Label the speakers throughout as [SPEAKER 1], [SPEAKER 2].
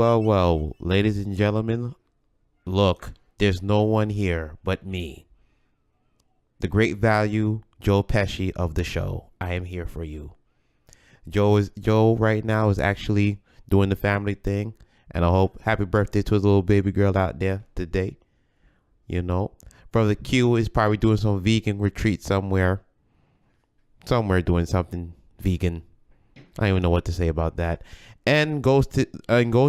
[SPEAKER 1] Well, ladies and gentlemen, look, there's no one here but me. The great value, Joe Pesci of the show. I am here for you. Joe right now is actually doing the family thing, and I hope happy birthday to his little baby girl out there today. You know, Brother Q is probably doing some vegan retreat somewhere doing something vegan. I don't even know what to say about that. And Ghost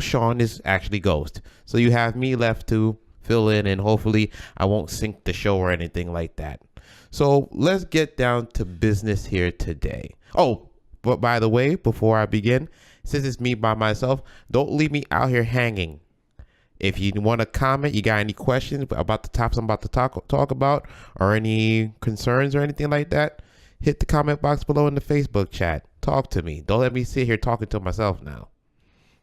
[SPEAKER 1] Sean is actually Ghost. So you have me left to fill in, and hopefully I won't sink the show or anything like that. So let's get down to business here today. Oh, but by the way, before I begin, since it's me by myself, don't leave me out here hanging. If you want to comment, you got any questions about the topics I'm about to talk about, or any concerns or anything like that, hit the comment box below in the Facebook chat. Talk to me. Don't let me sit here talking to myself now.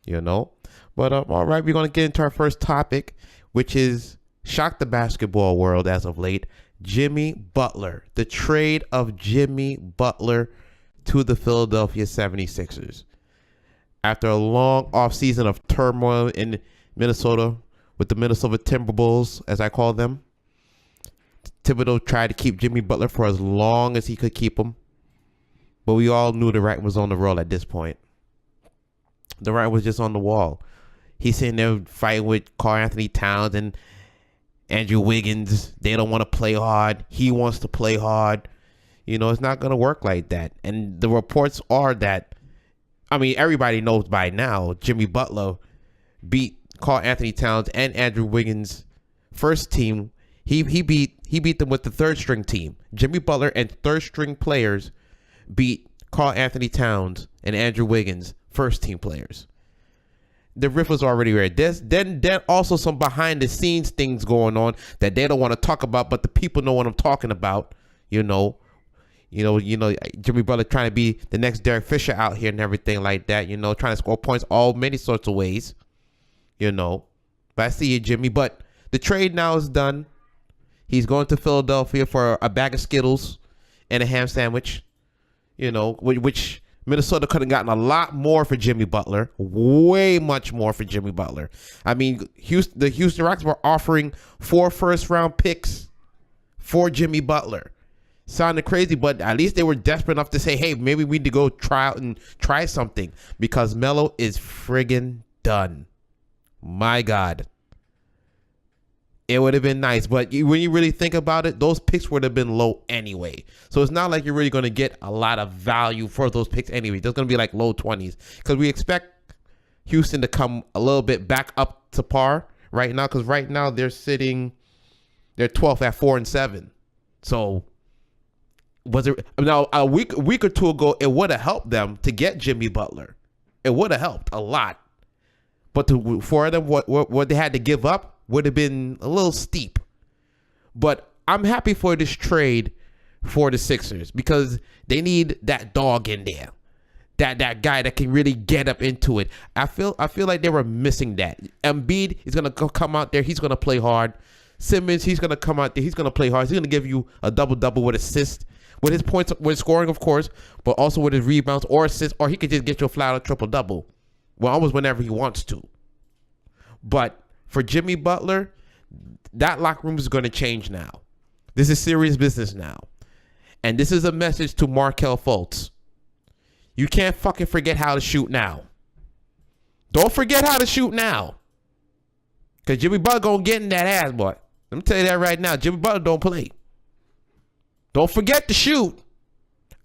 [SPEAKER 1] You know? But all right, we're going to get into our first topic, which is shocked the basketball world as of late. Jimmy Butler. The trade of Jimmy Butler to the Philadelphia 76ers. After a long offseason of turmoil in Minnesota with the Minnesota Timberwolves, as I call them, Thibodeau tried to keep Jimmy Butler for as long as he could keep him. But we all knew the writing was on the wall at this point. The writing was just on the wall. He's sitting there fighting with Karl Anthony Towns and Andrew Wiggins. They don't want to play hard. He wants to play hard. You know, it's not going to work like that. And the reports are that, I mean, everybody knows by now, Jimmy Butler beat Karl Anthony Towns and Andrew Wiggins' first team. He beat them with the third string team. Jimmy Butler and third string players beat Karl Anthony Towns and Andrew Wiggins' first team players. The riff was already there. Then also some behind the scenes things going on that they don't want to talk about, but the people know what I'm talking about. You know, Jimmy Butler trying to be the next Derek Fisher out here and everything like that. You know, trying to score points all many sorts of ways. You know, but I see you, Jimmy. But the trade now is done. He's going to Philadelphia for a bag of Skittles and a ham sandwich. You know, which Minnesota could have gotten a lot more for Jimmy Butler. Way much more for Jimmy Butler. I mean, the Houston Rockets were offering 4 first-round picks for Jimmy Butler. Sounded crazy, but at least they were desperate enough to say, hey, maybe we need to go try something, because Melo is friggin' done. My God. It would have been nice, but when you really think about it, those picks would have been low anyway. So it's not like you're really going to get a lot of value for those picks anyway. There's going to be like low 20s, because we expect Houston to come a little bit back up to par right now, because right now they're 12th at 4-7. So was it now a week or two ago? It would have helped them to get Jimmy Butler. It would have helped a lot, but for them, what they had to give up would have been a little steep. But I'm happy for this trade for the Sixers, because they need that dog in there. That guy that can really get up into it. I feel like they were missing that. Embiid is going to come out there. He's going to play hard. Simmons, he's going to come out there. He's going to play hard. He's going to give you a double-double with assists, with his points, with scoring, of course, but also with his rebounds or assists, or he could just get you a flat-out triple-double. Well, almost whenever he wants to. But for Jimmy Butler, that locker room is going to change now. This is serious business now. And this is a message to Markelle Fultz. You can't fucking forget how to shoot now. Don't forget how to shoot now. Because Jimmy Butler going to get in that ass, boy. Let me tell you that right now. Jimmy Butler don't play. Don't forget to shoot.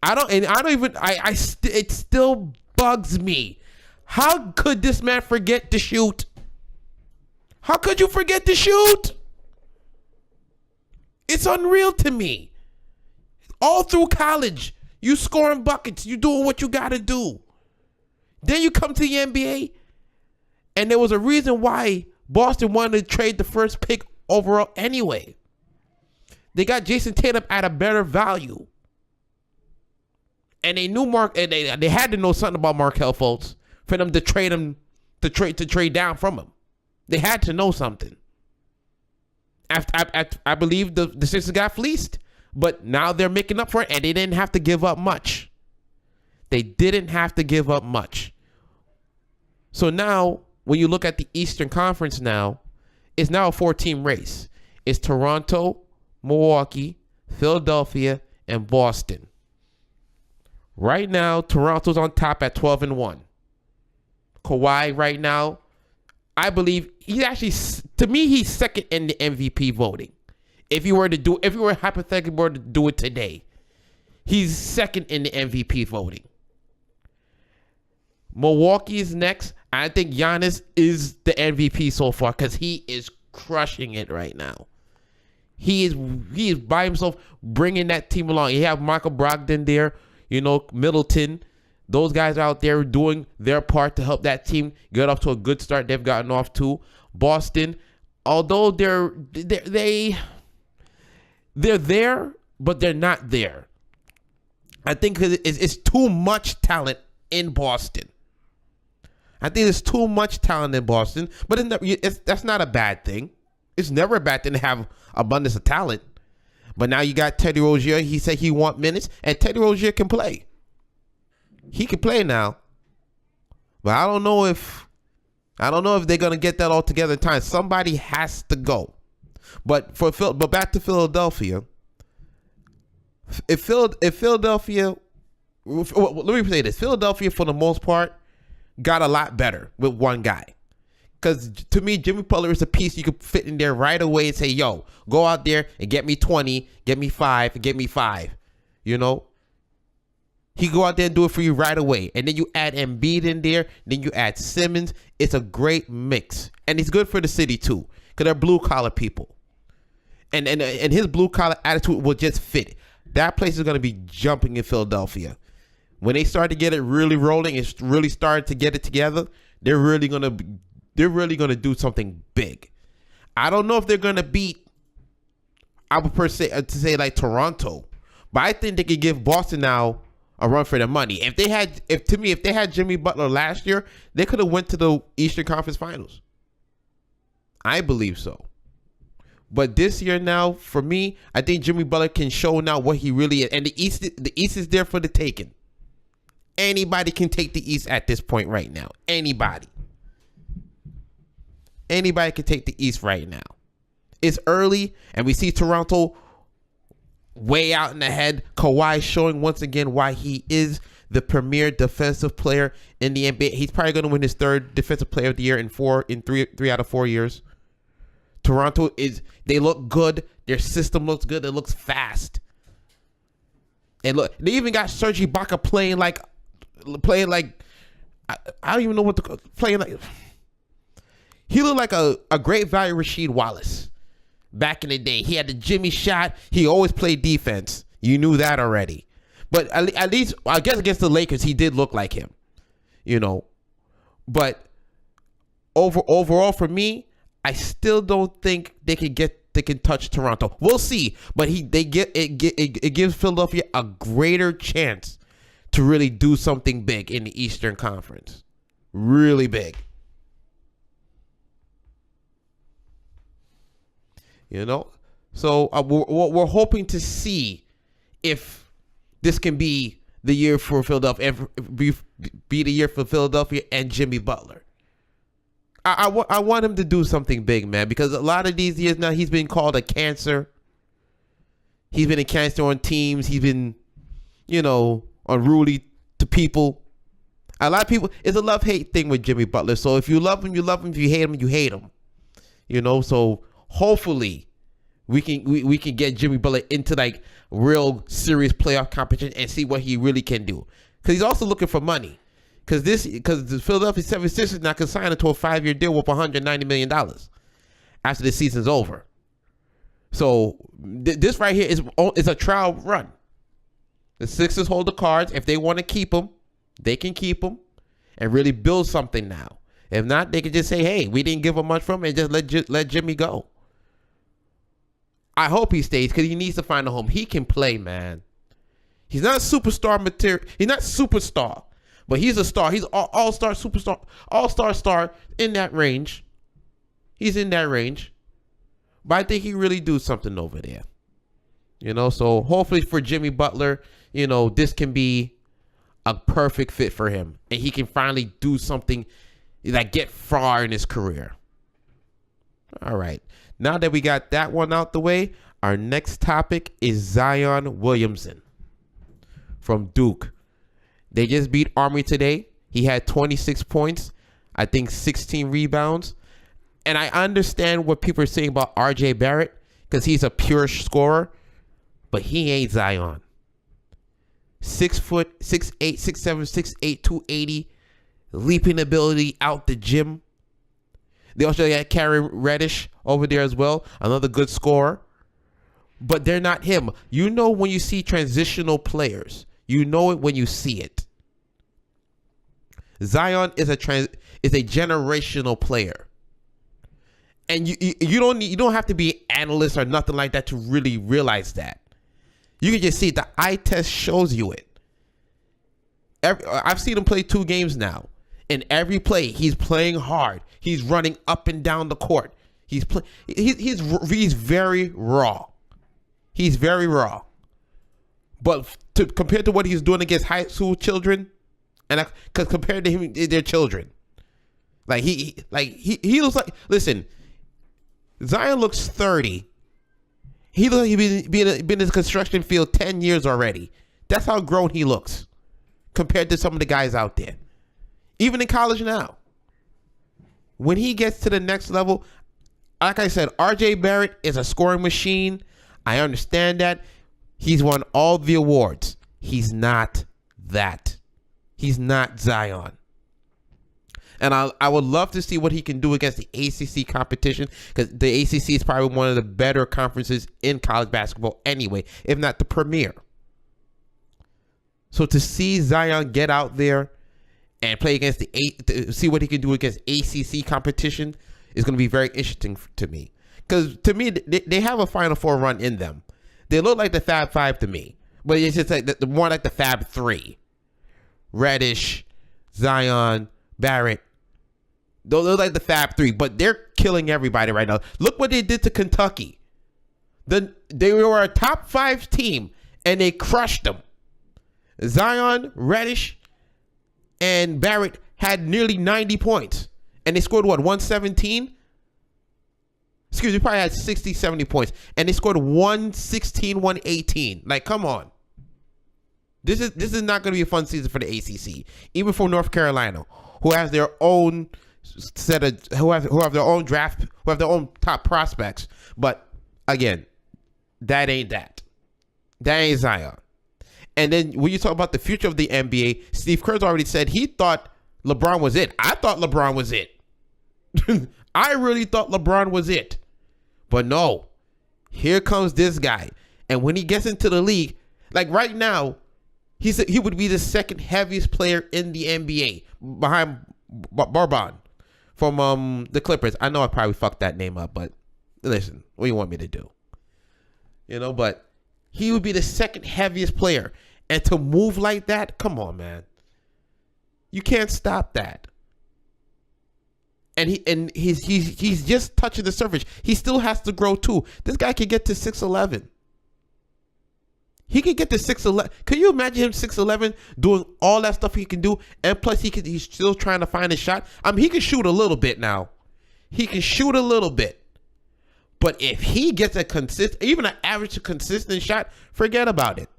[SPEAKER 1] It still bugs me. How could this man forget to shoot? How could you forget to shoot? It's unreal to me. All through college, you scoring buckets, you doing what you got to do. Then you come to the NBA, and there was a reason why Boston wanted to trade the first pick overall anyway. They got Jason Tatum at a better value. And they knew they had to know something about Markelle Fultz for them to trade him, to trade down from him. They had to know something. I believe the Sixers got fleeced, but now they're making up for it, and they didn't have to give up much. They didn't have to give up much. So now when you look at the Eastern Conference now, it's now a 4-team race. It's Toronto, Milwaukee, Philadelphia, and Boston. Right now, Toronto's on top at 12-1. Kawhi right now, I believe he's actually, to me, he's second in the MVP voting. If you were hypothetically to do it today, he's second in the MVP voting. Milwaukee is next. I think Giannis is the MVP so far because he is crushing it right now. He is by himself bringing that team along. You have Michael Brogdon there, Middleton. Those guys out there doing their part to help that team get off to a good start. They've gotten off to Boston, although they're there, but they're not there. I think because it's too much talent in Boston. I think there's too much talent in Boston, but that's not a bad thing. It's never a bad thing to have abundance of talent. But now you got Teddy Rozier. He said he want minutes, and Teddy Rozier can play. He can play now. But I don't know if they're gonna get that all together in time. Somebody has to go. But back to Philadelphia. If Philadelphia, let me say this: Philadelphia, for the most part, got a lot better with one guy. Because to me, Jimmy Butler is a piece you could fit in there right away and say, yo, go out there and get me 20, get me 5, get me 5. He go out there and do it for you right away. And then you add Embiid in there. Then you add Simmons. It's a great mix. And it's good for the city, too. Because they're blue-collar people. And his blue-collar attitude will just fit. That place is going to be jumping in Philadelphia. When they start to get it really rolling, it's really started to get it together, they're really going to do something big. I don't know if they're going to beat, I would per se to say like Toronto, but I think they could give Boston now a run for their money. If they had Jimmy Butler last year, they could have went to the Eastern Conference Finals. I believe so. But this year now, for me, I think Jimmy Butler can show now what he really is. And the East is there for the taking. Anybody can take the East at this point right now. Anybody can take the East right now. It's early, and we see Toronto way out in the head. Kawhi showing once again why he is the premier defensive player in the NBA. He's probably going to win his third defensive player of the year in three out of 4 years. Toronto they look good. Their system looks good. It looks fast. And look, they even got Serge Ibaka playing like I don't even know what to playing like. He looked like a great value Rasheed Wallace back in the day. He had the Jimmy shot. He always played defense. You knew that already. But at least, I guess against the Lakers, he did look like him. But overall for me, I still don't think they can touch Toronto. We'll see. But it gives Philadelphia a greater chance to really do something big in the Eastern Conference. Really big. So we're hoping to see if this can be the year for Philadelphia, be the year for Philadelphia and Jimmy Butler. I want him to do something big, man, because a lot of these years now he's been called a cancer. He's been a cancer on teams. He's been, unruly to people. A lot of people, it's a love-hate thing with Jimmy Butler. So if you love him, you love him. If you hate him, you hate him. So hopefully we can get Jimmy Butler into like real serious playoff competition and see what he really can do. Because he's also looking for money. Because the Philadelphia 76ers now can sign him to a 5-year deal with $190 million after the season's over. So this right here is a trial run. The Sixers hold the cards. If they want to keep him, they can keep him and really build something now. If not, they can just say, hey, we didn't give him much from it and just let Jimmy go. I hope he stays because he needs to find a home. He can play, man. He's not superstar material. He's not superstar, but he's a star. He's all-star, superstar, all-star star in that range. He's in that range. But I think he really do something over there. So hopefully for Jimmy Butler, this can be a perfect fit for him. And he can finally do something like get far in his career. All right. Now that we got that one out the way, our next topic is Zion Williamson from Duke. They just beat Army today. He had 26 points, I think 16 rebounds. And I understand what people are saying about RJ Barrett because he's a pure scorer, but he ain't Zion. 6 foot, 6'8", 6'7", 6'8", 280, leaping ability out the gym. They also got Karen Reddish over there as well, another good scorer. But they're not him. You know when you see transitional players, you know it when you see it. Zion is a generational player. And you don't have to be an analyst or nothing like that to really realize that. You can just see it. The eye test shows you it. I've seen him play 2 games now. In every play, he's playing hard. He's running up and down the court. He's very raw. He's very raw. But compared to what he's doing against high school children, and because compared to him, they're children. He looks like. Listen, Zion looks 30. He looks like he's been in the construction field 10 years already. That's how grown he looks compared to some of the guys out there. Even in college now. When he gets to the next level, like I said, RJ Barrett is a scoring machine. I understand that. He's won all the awards. He's not that. He's not Zion. And I would love to see what he can do against the ACC competition, because the ACC is probably one of the better conferences in college basketball anyway, if not the premier. So to see Zion get out there and play against see what he can do against ACC competition is going to be very interesting to me. Because to me, they have a Final Four run in them. They look like the Fab Five to me, but it's just like the more like the Fab Three. Reddish, Zion, Barrett. Those look like the Fab Three, but they're killing everybody right now. Look what they did to Kentucky. They were a top 5 team, and they crushed them. Zion, Reddish, and Barrett had nearly 90 points. And they scored, 117? Excuse me, probably had 60, 70 points. And they scored 116, 118. Like, come on. This is not going to be a fun season for the ACC. Even for North Carolina, who has their own set of, who have their own draft, who have their own top prospects. But, again, that ain't that. That ain't Zion. And then when you talk about the future of the NBA, Steve Kerr's already said he thought LeBron was it. I thought LeBron was it. I really thought LeBron was it. But no, here comes this guy. And when he gets into the league, like right now, he would be the second heaviest player in the NBA behind Barbon from the Clippers. I know I probably fucked that name up, but listen, what do you want me to do? But he would be the second heaviest player. And to move like that, come on, man. You can't stop that. And he's just touching the surface. He still has to grow too. This guy can get to 6'11". He can get to 6'11". Can you imagine him 6'11", doing all that stuff he can do? And plus he's still trying to find a shot. I mean, he can shoot a little bit now. He can shoot a little bit. But if he gets even an average consistent shot, forget about it.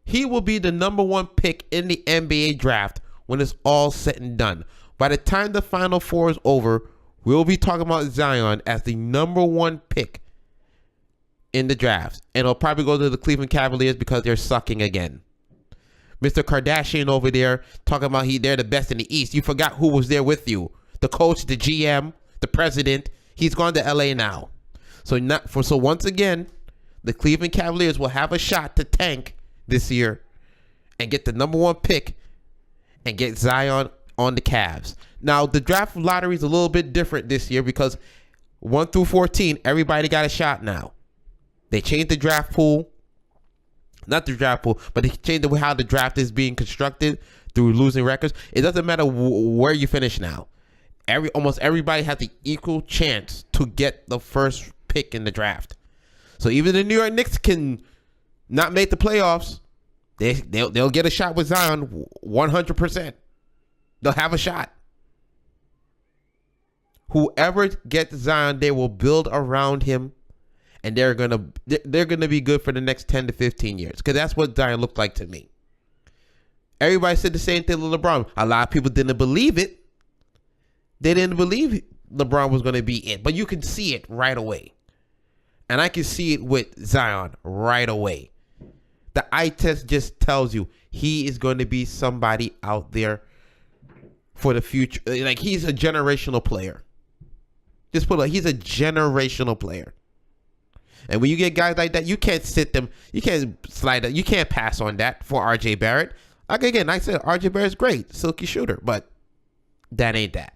[SPEAKER 1] He will be the number 1 pick in the NBA draft when it's all said and done. By the time the Final Four is over, we'll be talking about Zion as the number 1 pick in the draft. And it'll probably go to the Cleveland Cavaliers because they're sucking again. Mr. Kardashian over there talking about they're the best in the East. You forgot who was there with you. The coach, the GM, the president. He's gone to LA now. So once again, the Cleveland Cavaliers will have a shot to tank this year and get the number 1 pick and get Zion on the Cavs. Now, the draft lottery is a little bit different this year because 1 through 14, everybody got a shot now. They changed the draft pool. Not the draft pool, but they changed how the draft is being constructed through losing records. It doesn't matter where you finish now. Almost everybody has the equal chance to get the first pick in the draft. So even the New York Knicks can not make the playoffs. They'll get a shot with Zion 100%. They'll have a shot. Whoever gets Zion, they will build around him, and they're gonna be good for the next 10 to 15 years. Because that's what Zion looked like to me. Everybody said the same thing with LeBron. A lot of people didn't believe it. They didn't believe LeBron was going to be it, but you can see it right away. And I can see it with Zion right away. The eye test just tells you he is going to be somebody out there for the future. Like, he's a generational player. Just put it, he's a generational player. And when you get guys like that, you can't sit them. You can't slide it. You can't pass on that for RJ Barrett. Like, again, I said RJ Barrett's great, silky shooter, but that ain't that.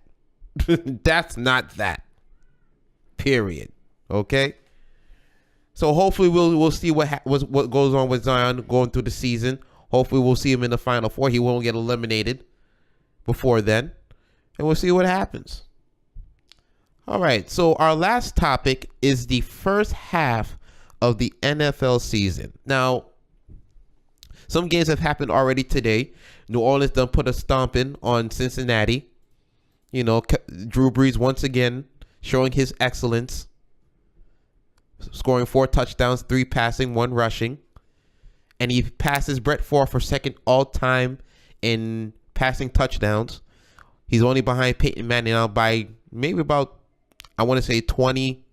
[SPEAKER 1] That's not that. Period. Okay. So hopefully we'll see what goes on with Zion going through the season. Hopefully we'll see him in the Final Four. He won't get eliminated before then, and we'll see what happens. All right. So our last topic is the first half of the NFL season. Now, some games have happened already today. New Orleans done put a stomping on Cincinnati. You know, Drew Brees once again showing his excellence, scoring 4 touchdowns, 3 passing, 1 rushing. And he passes Brett Favre for second all-time in passing touchdowns. He's only behind Peyton Manning now by maybe about, I want to say 20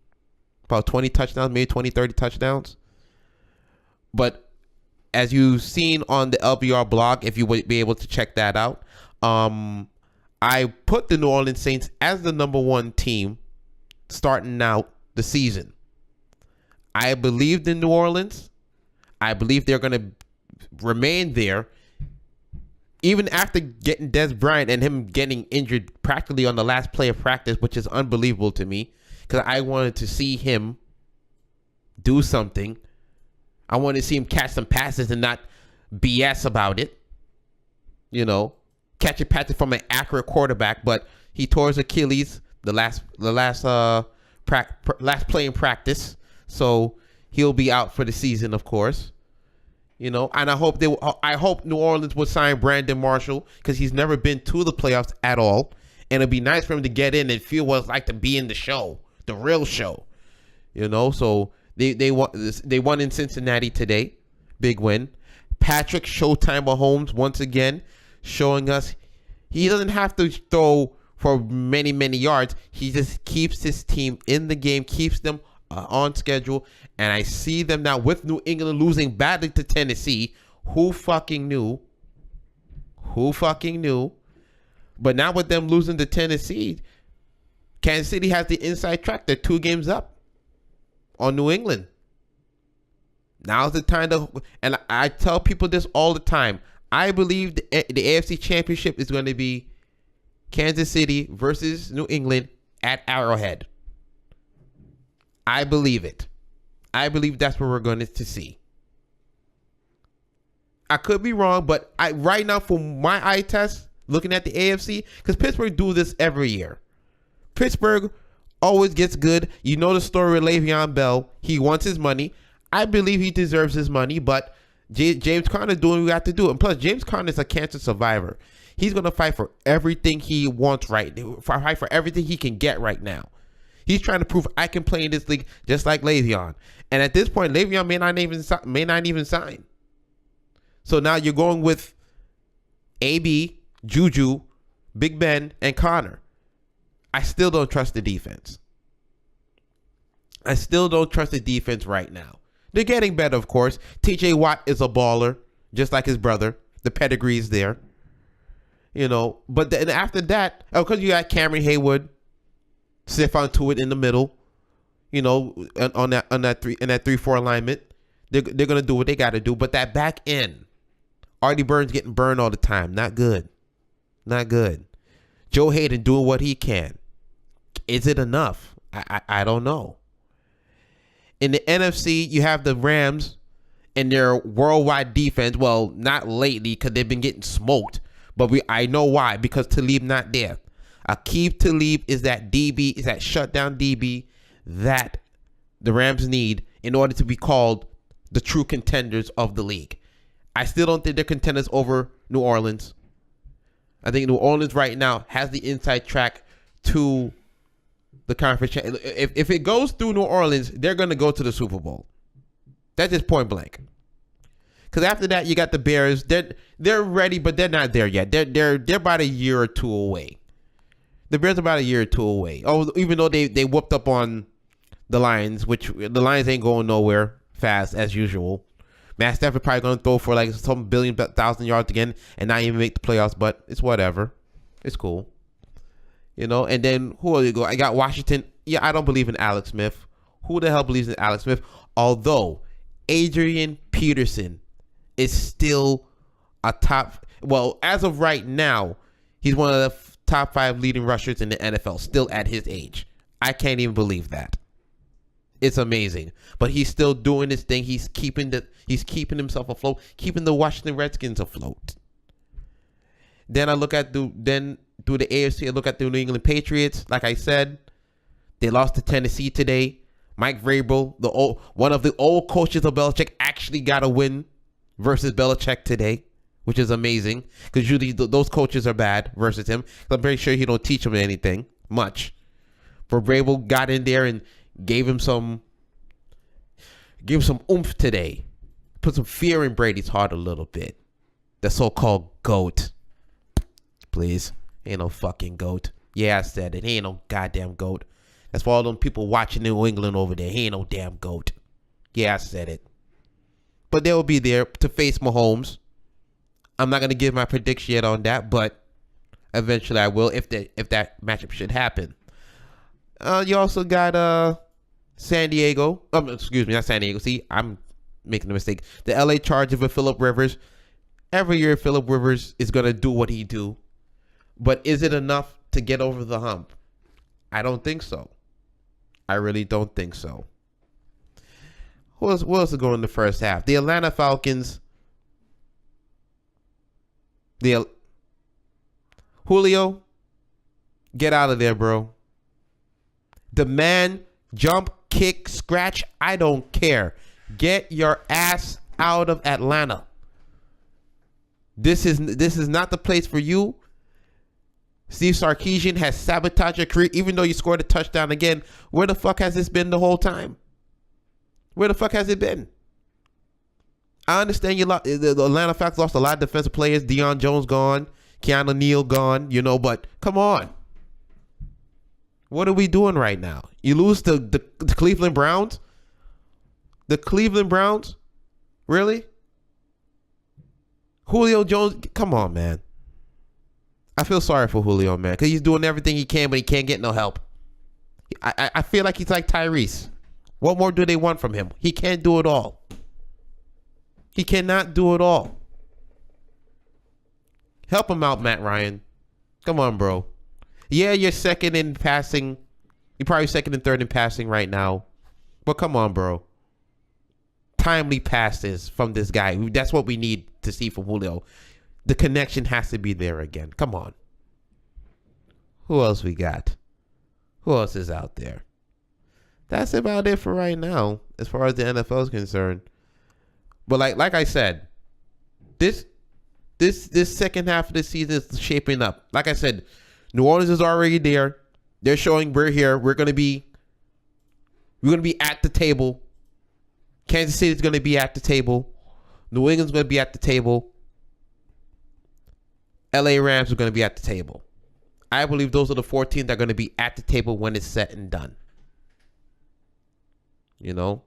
[SPEAKER 1] touchdowns, maybe 20, 30 touchdowns. But as you've seen on the LBR blog, if you would be able to check that out, I put the New Orleans Saints as the number 1 team starting out the season. I believed in New Orleans. I believe they're going to remain there. Even after getting Des Bryant and him getting injured practically on the last play of practice, which is unbelievable to me, because I wanted to see him do something. I wanted to see him catch some passes and not BS about it. You know, catch a pass from an accurate quarterback, but he tore his Achilles the last play in practice, so he'll be out for the season, of course. You know, and I hope New Orleans would sign Brandon Marshall, because he's never been to the playoffs at all, and it'd be nice for him to get in and feel what it's like to be in the show, the real show. You know, so they won in Cincinnati today, big win. Patrick Showtime Mahomes once again showing us he doesn't have to throw for many, many yards. He just keeps his team in the game, keeps them on schedule. And I see them now with New England losing badly to Tennessee. Who fucking knew? But now with them losing to Tennessee, Kansas City has the inside track. They're 2 games up on New England. Now's the time to, and I tell people this all the time, I believe the AFC Championship is going to be Kansas City versus New England at Arrowhead. I believe it. I believe that's what we're going to see. I could be wrong, but right now, for my eye test, looking at the AFC, because Pittsburgh do this every year. Pittsburgh always gets good. You know the story with Le'Veon Bell. He wants his money. I believe he deserves his money, but James Conner doing what we got to do. And plus, James Conner is a cancer survivor. He's going to fight for everything he wants fight for everything he can get right now. He's trying to prove I can play in this league just like Le'Veon. And at this point, Le'Veon may not even sign. So now you're going with AB, Juju, Big Ben, and Connor. I still don't trust the defense. I still don't trust the defense right now. They're getting better, of course. TJ Watt is a baller, just like his brother. The pedigree is there. You know, but then after that, because you got Cameron Haywood, Stephon Tuitt in the middle, you know, on that 3-4 alignment, they're gonna do what they got to do. But that back end, Artie Burns getting burned all the time, not good. Joe Hayden doing what he can. Is it enough? I don't know. In the NFC, you have the Rams and their worldwide defense. Well, not lately because they've been getting smoked, but I know why, because Talib not there. Aqib Talib is that DB, is that shutdown DB that the Rams need in order to be called the true contenders of the league. I still don't think they're contenders over New Orleans. I think New Orleans right now has the inside track to the conference. If it goes through New Orleans, they're going to go to the Super Bowl. That's just point blank. Because after that, you got the Bears. They're ready, but they're not there yet. They're about a year or two away. The Bears are about a year or two away. Oh, even though they whooped up on the Lions, which the Lions ain't going nowhere fast as usual. Matt Stafford probably going to throw for like some 1,000 yards again and not even make the playoffs, but it's whatever. It's cool. You know, and then who are you go? I got Washington. Yeah, I don't believe in Alex Smith. Who the hell believes in Alex Smith? Although Adrian Peterson is still a top. Well, as of right now, he's one of the top 5 leading rushers in the NFL, still at his age. I can't even believe that. It's amazing. But he's still doing his thing. He's keeping himself afloat, keeping the Washington Redskins afloat. Then I look at through the AFC, I look at the New England Patriots. Like I said, they lost to Tennessee today. Mike Vrabel, one of the old coaches of Belichick, actually got a win versus Belichick today, which is amazing because usually those coaches are bad versus him. I'm very sure he don't teach them anything much. But Vrabel got in there and gave him some oomph today. Put some fear in Brady's heart a little bit. The so-called GOAT. Please. Ain't no fucking GOAT. Yeah, I said it. He ain't no goddamn GOAT. That's for all them people watching New England over there. He ain't no damn GOAT. Yeah, I said it. But they'll be there to face Mahomes. I'm not going to give my prediction yet on that, but eventually I will if that matchup should happen. You also got San Diego. Excuse me, not San Diego. See, I'm making a mistake. The LA Chargers with Phillip Rivers. Every year Phillip Rivers is going to do what he do. But is it enough to get over the hump? I don't think so. I really don't think so. Who else is going in the first half? The Atlanta Falcons. Julio, get out of there, bro. The man, jump, kick, scratch, I don't care. Get your ass out of Atlanta. This is not the place for you. Steve Sarkisian has sabotaged your career, even though you scored a touchdown again. Where the fuck has this been the whole time? Where the fuck has it been? I understand the Atlanta Falcons lost a lot of defensive players. Deion Jones gone. Keanu Neal gone. You know, but come on. What are we doing right now? You lose to the Cleveland Browns? The Cleveland Browns? Really? Julio Jones? Come on, man. I feel sorry for Julio, man, because he's doing everything he can, but he can't get no help. I feel like he's like Tyrese. What more do they want from him? He can't do it all. He cannot do it all. Help him out, Matt Ryan. Come on, bro. Yeah, you're second in passing. You're probably second and third in passing right now. But come on, bro. Timely passes from this guy. That's what we need to see from Julio. The connection has to be there again. Come on. Who else we got? Who else is out there? That's about it for right now, as far as the NFL is concerned. But like I said, this second half of the season is shaping up. Like I said, New Orleans is already there. They're showing we're here. We're gonna be at the table. Kansas City is gonna be at the table. New England's gonna be at the table. LA Rams are going to be at the table. I believe those are the 4 teams that are going to be at the table when it's said and done. You know?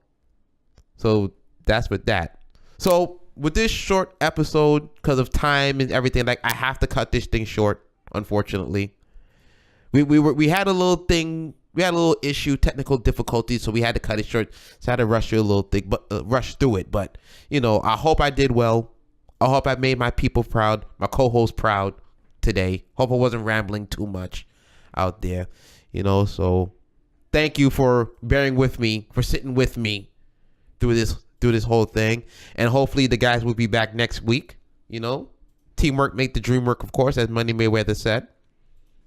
[SPEAKER 1] So that's with that. So with this short episode, because of time and everything, like I have to cut this thing short, unfortunately. We had a little thing, we had a little issue, technical difficulties, so we had to cut it short. So I had to rush through a little thing, but rush through it. But, you know, I hope I did well. I hope I made my people proud, my co-host proud today. Hope I wasn't rambling too much out there, you know. So thank you for bearing with me, for sitting with me through this whole thing. And hopefully the guys will be back next week, you know. Teamwork make the dream work, of course, as Money Mayweather said.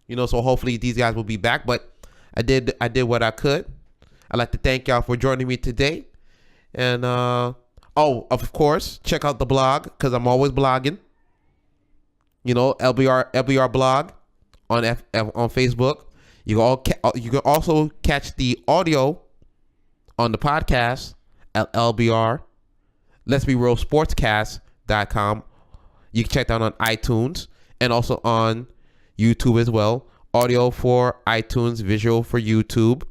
[SPEAKER 1] You know, so hopefully these guys will be back. But I did what I could. I'd like to thank y'all for joining me today. And oh, of course, check out the blog, because I'm always blogging. You know, LBR blog on Facebook. You can also catch the audio on the podcast at LBR. Let's Be Real Sportscast.com. You can check that on iTunes and also on YouTube as well. Audio for iTunes, visual for YouTube.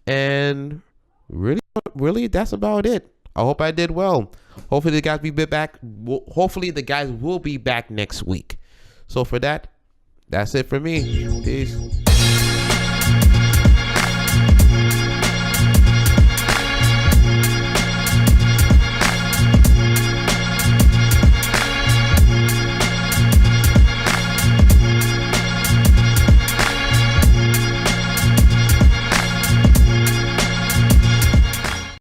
[SPEAKER 1] And really, that's about it. I hope I did well. Hopefully the guys will be back. Hopefully the guys will be back next week. So for that, that's it for me. Peace.